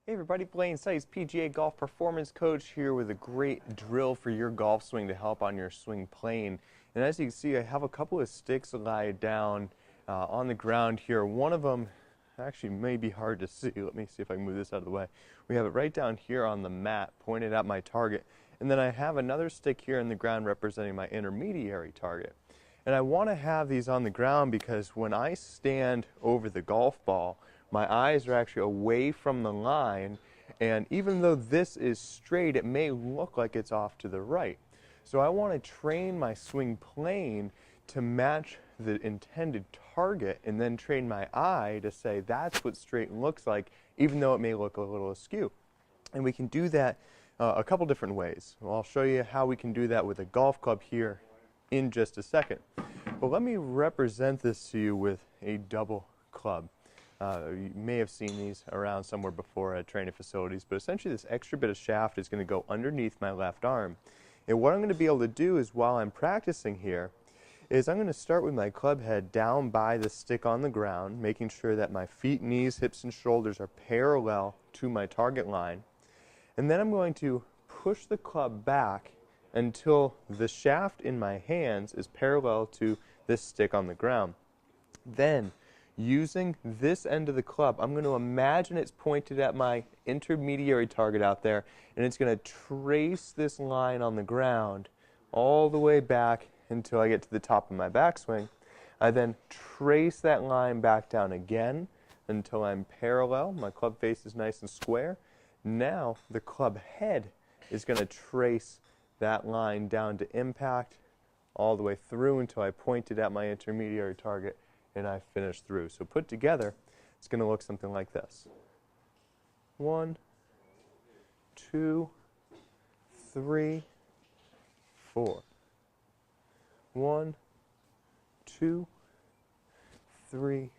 Hey everybody, Blaine Sites, PGA Golf Performance Coach here with a great drill for your golf swing to help on your swing plane. And as you can see, I have a couple of sticks laid down on the ground here. One of them actually may be hard to see. Let me see if I can move this out of the way. We have it right down here on the mat, pointed at my target. And then I have another stick here in the ground representing my intermediary target. And I want to have these on the ground because when I stand over the golf ball, my eyes are actually away from the line, and even though this is straight, it may look like it's off to the right. So I want to train my swing plane to match the intended target and then train my eye to say that's what straight looks like, even though it may look a little askew. And we can do that a couple different ways. Well, I'll show you how we can do that with a golf club here in just a second. But let me represent this to you with a double club. You may have seen these around somewhere before at training facilities, but essentially this extra bit of shaft is going to go underneath my left arm. And what I'm going to be able to do is, while I'm practicing here, is I'm going to start with my club head down by the stick on the ground, making sure that my feet, knees, hips, and shoulders are parallel to my target line. And then I'm going to push the club back until the shaft in my hands is parallel to this stick on the ground. Then, using this end of the club, I'm going to imagine it's pointed at my intermediary target out there, and it's going to trace this line on the ground all the way back until I get to the top of my backswing. I then trace that line back down again until I'm parallel. My club face is nice and square. Now the club head is going to trace that line down to impact all the way through until I point it at my intermediary target and I finish through. So put together, it's going to look something like this. 1, 2, 3, 4. 1, 2, 3,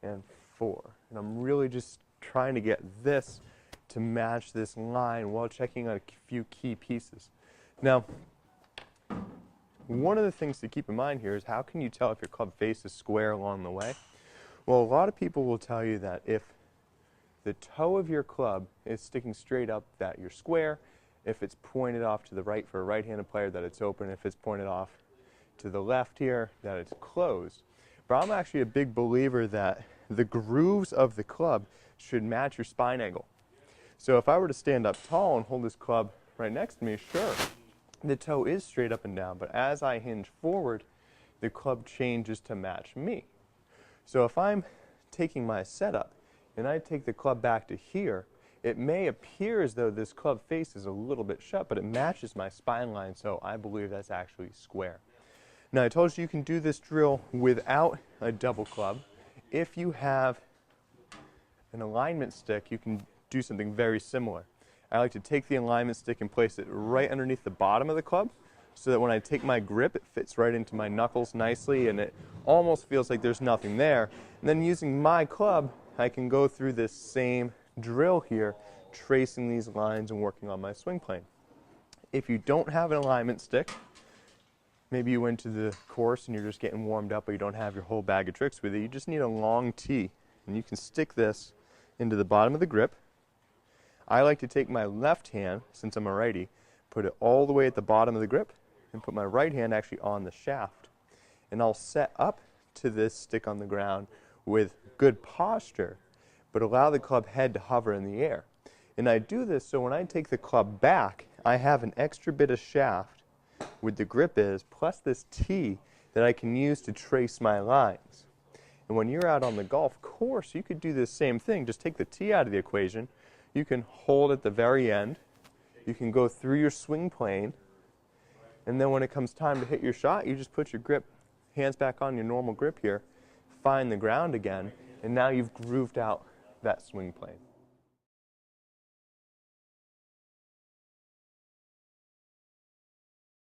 and 4. And I'm really just trying to get this to match this line while checking on a few key pieces. Now, one of the things to keep in mind here is, how can you tell if your club face is square along the way? Well, a lot of people will tell you that if the toe of your club is sticking straight up, that you're square. If it's pointed off to the right for a right-handed player, that it's open. If it's pointed off to the left here, that it's closed. But I'm actually a big believer that the grooves of the club should match your spine angle. So if I were to stand up tall and hold this club right next to me, sure, the toe is straight up and down, but as I hinge forward, the club changes to match me. So if I'm taking my setup and I take the club back to here, it may appear as though this club face is a little bit shut, but it matches my spine line, so I believe that's actually square. Now, I told you can do this drill without a double club. If you have an alignment stick, you can do something very similar. I like to take the alignment stick and place it right underneath the bottom of the club so that when I take my grip, it fits right into my knuckles nicely and it almost feels like there's nothing there. And then using my club, I can go through this same drill here, tracing these lines and working on my swing plane. If you don't have an alignment stick, maybe you went to the course and you're just getting warmed up, but you don't have your whole bag of tricks with you, you just need a long tee. And you can stick this into the bottom of the grip. I like to take my left hand, since I'm a righty, put it all the way at the bottom of the grip, and put my right hand actually on the shaft. And I'll set up to this stick on the ground with good posture, but allow the club head to hover in the air. And I do this so when I take the club back, I have an extra bit of shaft where the grip is, plus this tee that I can use to trace my lines. And when you're out on the golf course, you could do this same thing. Just take the tee out of the equation. You can hold at the very end. You can go through your swing plane. And then when it comes time to hit your shot, you just put your grip, hands back on your normal grip here, find the ground again, and now you've grooved out that swing plane.